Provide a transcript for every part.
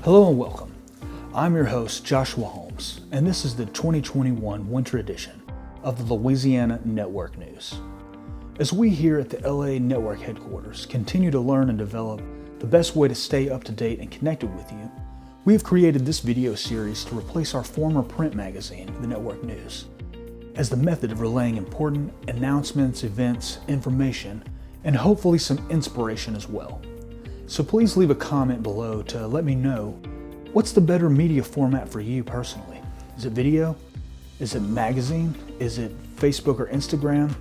Hello and welcome. I'm your host, Joshua Holmes, and this is the 2021 winter edition of the Louisiana Network News. As we here at the LA Network headquarters continue to learn and develop the best way to stay up to date and connected with you, we have created this video series to replace our former print magazine, the Network News, as the method of relaying important announcements, events, information, and hopefully some inspiration as well. So please leave a comment below to let me know what's the better media format for you personally. Is it video? Is it magazine? Is it Facebook or Instagram?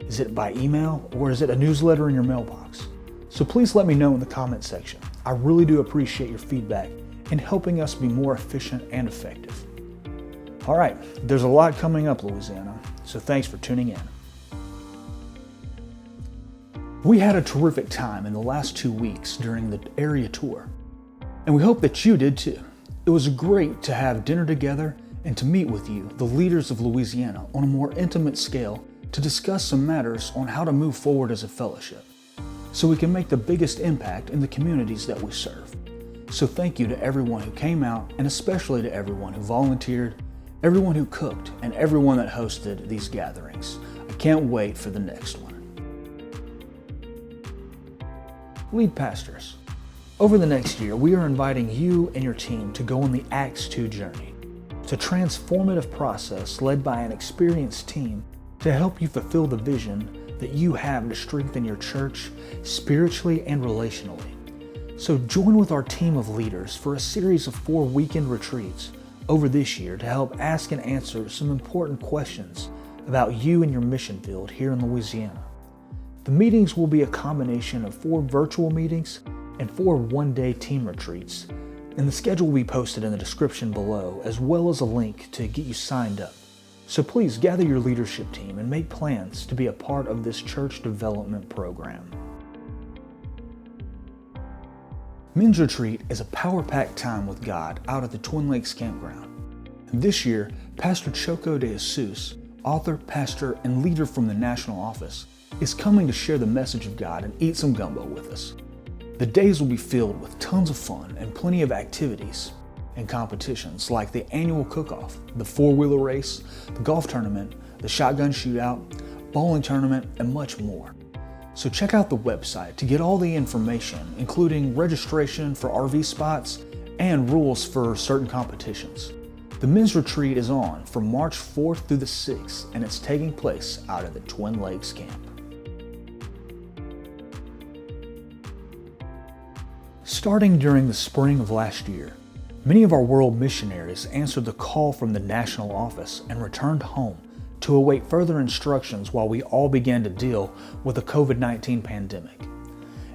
Is it by email? Or is it a newsletter in your mailbox? So please let me know in the comment section. I really do appreciate your feedback in helping us be more efficient and effective. All right, there's a lot coming up, Louisiana, so thanks for tuning in. We had a terrific time in the last 2 weeks during the area tour, and we hope that you did too. It was great to have dinner together and to meet with you, the leaders of Louisiana, on a more intimate scale to discuss some matters on how to move forward as a fellowship, so we can make the biggest impact in the communities that we serve. So thank you to everyone who came out, and especially to everyone who volunteered, everyone who cooked, and everyone that hosted these gatherings. I can't wait for the next one. Lead pastors. Over the next year, we are inviting you and your team to go on the Acts 2 journey. It's a transformative process led by an experienced team to help you fulfill the vision that you have to strengthen your church spiritually and relationally. So join with our team of leaders for a series of 4 weekend retreats over this year to help ask and answer some important questions about you and your mission field here in Louisiana. The meetings will be a combination of 4 virtual meetings and 4 one-day team retreats, and the schedule will be posted in the description below, as well as a link to get you signed up. So please gather your leadership team and make plans to be a part of this church development program. Men's Retreat is a power-packed time with God out at the Twin Lakes Campground. And this year, Pastor Choco de Jesus, author, pastor, and leader from the national office, is coming to share the message of God and eat some gumbo with us. The days will be filled with tons of fun and plenty of activities and competitions like the annual cook-off, the 4-wheeler race, the golf tournament, the shotgun shootout, bowling tournament, and much more. So check out the website to get all the information, including registration for RV spots and rules for certain competitions. The Men's Retreat is on from March 4th through the 6th, and it's taking place out at the Twin Lakes Camp. Starting during the spring of last year, many of our world missionaries answered the call from the national office and returned home to await further instructions while we all began to deal with the COVID-19 pandemic.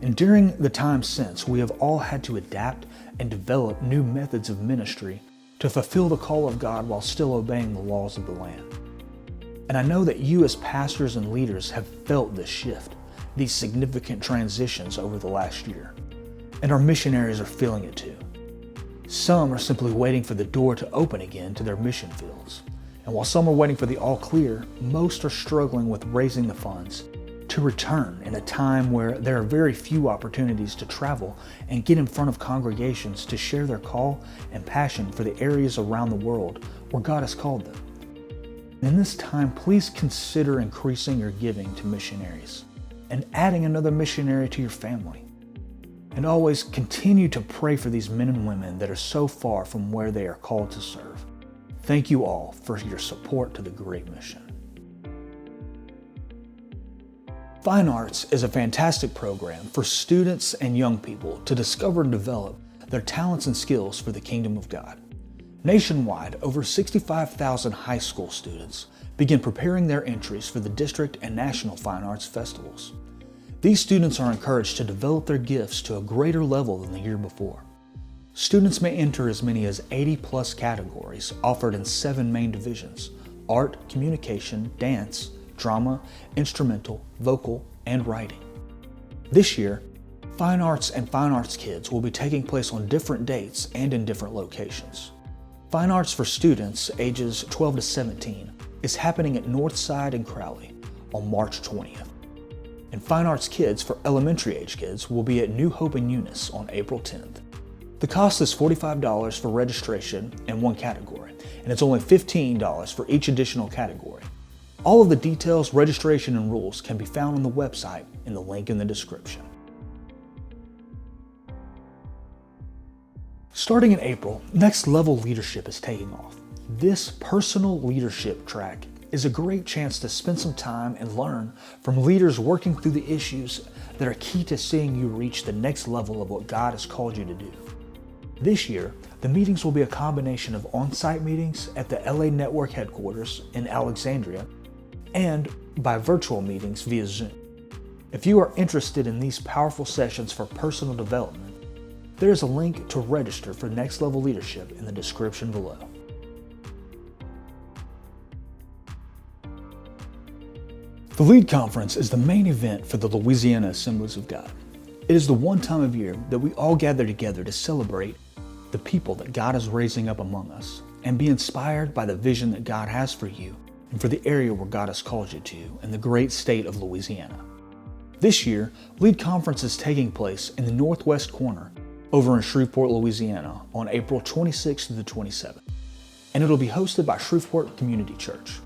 And during the time since, we have all had to adapt and develop new methods of ministry to fulfill the call of God while still obeying the laws of the land. And I know that you as pastors and leaders have felt this shift, these significant transitions over the last year. And our missionaries are feeling it too. Some are simply waiting for the door to open again to their mission fields. And while some are waiting for the all clear, most are struggling with raising the funds to return in a time where there are very few opportunities to travel and get in front of congregations to share their call and passion for the areas around the world where God has called them. In this time, please consider increasing your giving to missionaries and adding another missionary to your family. And always continue to pray for these men and women that are so far from where they are called to serve. Thank you all for your support to the great mission. Fine Arts is a fantastic program for students and young people to discover and develop their talents and skills for the kingdom of God. Nationwide, over 65,000 high school students begin preparing their entries for the district and national fine arts festivals. These students are encouraged to develop their gifts to a greater level than the year before. Students may enter as many as 80+ categories offered in 7 main divisions: art, communication, dance, drama, instrumental, vocal, and writing. This year, Fine Arts and Fine Arts Kids will be taking place on different dates and in different locations. Fine Arts for students ages 12 to 17 is happening at Northside and Crowley on March 20th. And Fine Arts Kids for elementary age kids will be at New Hope and Eunice on April 10th. The cost is $45 for registration in one category, and it's only $15 for each additional category. All of the details, registration, and rules can be found on the website in the link in the description. Starting in April, Next Level Leadership is taking off. This personal leadership track is a great chance to spend some time and learn from leaders working through the issues that are key to seeing you reach the next level of what God has called you to do. This year, the meetings will be a combination of on-site meetings at the LA Network headquarters in Alexandria and by virtual meetings via Zoom. If you are interested in these powerful sessions for personal development, there is a link to register for Next Level Leadership in the description below. The Lead Conference is the main event for the Louisiana Assemblies of God. It is the one time of year that we all gather together to celebrate the people that God is raising up among us and be inspired by the vision that God has for you and for the area where God has called you to in the great state of Louisiana. This year, Lead Conference is taking place in the northwest corner over in Shreveport, Louisiana on April 26th to the 27th, and it'll be hosted by Shreveport Community Church.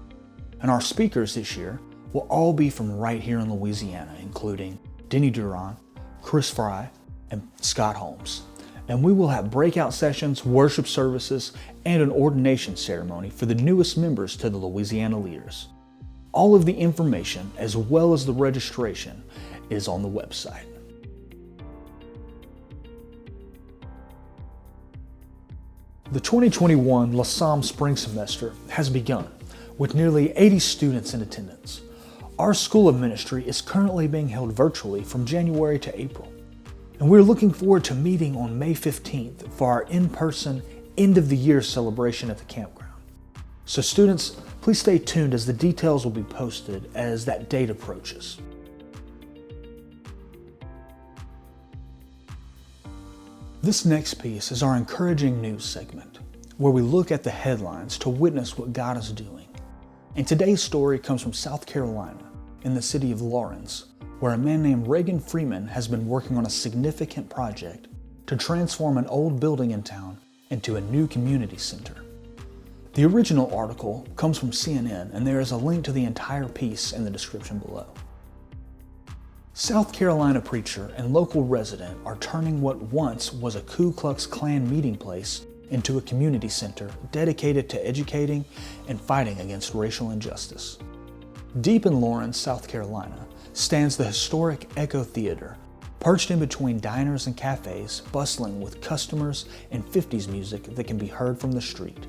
And our speakers this year will all be from right here in Louisiana, including Denny Duron, Frye, and Scott Holmes. And we will have breakout sessions, worship services, and an ordination ceremony for the newest members to the Louisiana leaders. All of the information, as well as the registration, is on the website. The 2021 LaSalle Spring Semester has begun, with nearly 80 students in attendance. Our School of Ministry is currently being held virtually from January to April. And we're looking forward to meeting on May 15th for our in-person end-of-the-year celebration at the campground. So students, please stay tuned as the details will be posted as that date approaches. This next piece is our encouraging news segment, where we look at the headlines to witness what God is doing. And today's story comes from South Carolina, in the city of Lawrence, where a man named Reagan Freeman has been working on a significant project to transform an old building in town into a new community center. The original article comes from CNN, and there is a link to the entire piece in the description below. South Carolina preacher and local resident are turning what once was a Ku Klux Klan meeting place into a community center dedicated to educating and fighting against racial injustice. Deep in Lawrence, South Carolina, stands the historic Echo Theater, perched in between diners and cafes, bustling with customers and 50s music that can be heard from the street.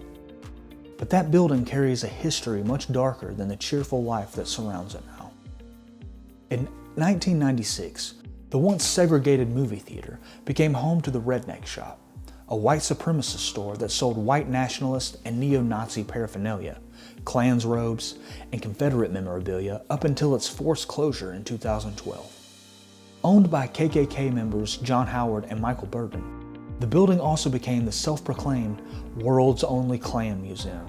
But that building carries a history much darker than the cheerful life that surrounds it now. In 1996, the once segregated movie theater became home to the Redneck Shop, a white supremacist store that sold white nationalist and neo-Nazi paraphernalia, Klan's robes, and Confederate memorabilia up until its forced closure in 2012. Owned by KKK members John Howard and Michael Burton, the building also became the self-proclaimed world's only Klan museum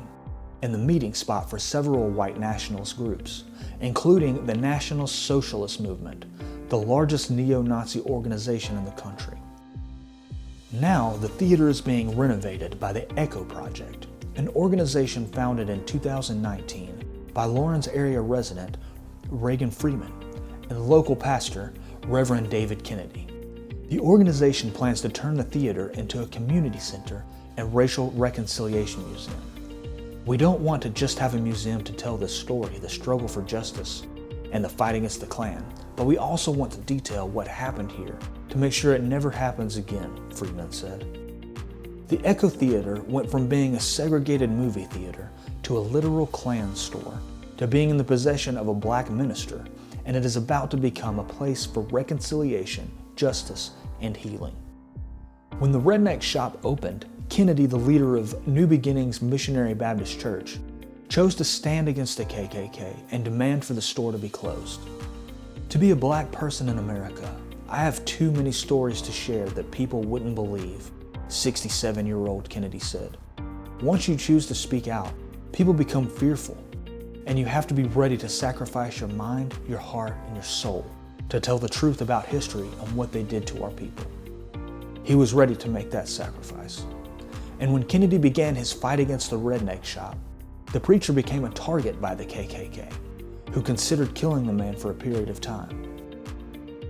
and the meeting spot for several white nationalist groups, including the National Socialist Movement, the largest neo-Nazi organization in the country. Now, the theater is being renovated by the Echo Project, an organization founded in 2019 by Lawrence area resident Reagan Freeman and local pastor Reverend David Kennedy. The organization plans to turn the theater into a community center and racial reconciliation museum. We don't want to just have a museum to tell this story, the struggle for justice and the fight against the Klan, but we also want to detail what happened here to make sure it never happens again, Freeman said. The Echo Theater went from being a segregated movie theater to a literal Klan store to being in the possession of a black minister, and it is about to become a place for reconciliation, justice, and healing. When the Redneck Shop opened, Kennedy, the leader of New Beginnings Missionary Baptist Church, chose to stand against the KKK and demand for the store to be closed. To be a black person in America, I have too many stories to share that people wouldn't believe, 67-year-old Kennedy said. Once you choose to speak out, people become fearful, and you have to be ready to sacrifice your mind, your heart, and your soul to tell the truth about history and what they did to our people. he was ready to make that sacrifice. And when Kennedy began his fight against the redneck shop, the preacher became a target by the KKK, who considered killing the man for a period of time.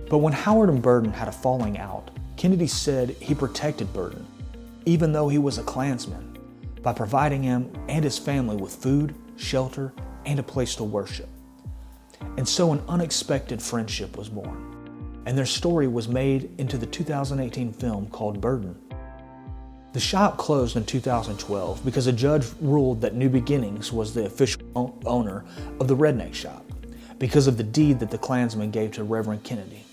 But when Howard and Burden had a falling out, Kennedy said he protected Burden, even though he was a Klansman, by providing him and his family with food, shelter, and a place to worship. And so an unexpected friendship was born, and their story was made into the 2018 film called Burden. The shop closed in 2012 because a judge ruled that New Beginnings was the official owner of the redneck shop because of the deed that the Klansman gave to Reverend Kennedy.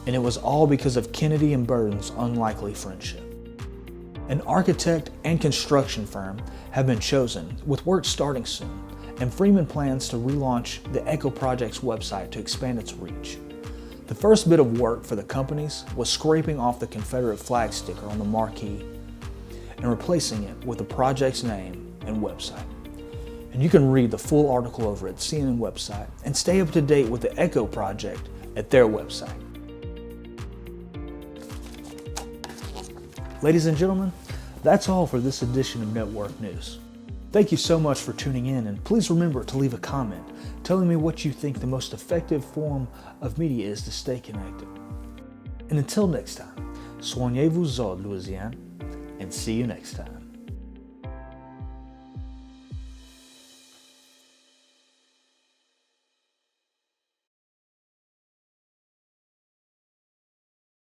And it was all because of Kennedy and Burden's unlikely friendship. An architect and construction firm have been chosen, with work starting soon, and Freeman plans to relaunch the Echo Project's website to expand its reach. The first bit of work for the companies was scraping off the Confederate flag sticker on the marquee and replacing it with the project's name and website. And you can read the full article over at CNN website and stay up to date with the Echo Project at their website. Ladies and gentlemen, that's all for this edition of Network News. Thank you so much for tuning in, and please remember to leave a comment telling me what you think the most effective form of media is to stay connected. And until next time, soignez-vous, Louisiana, and see you next time.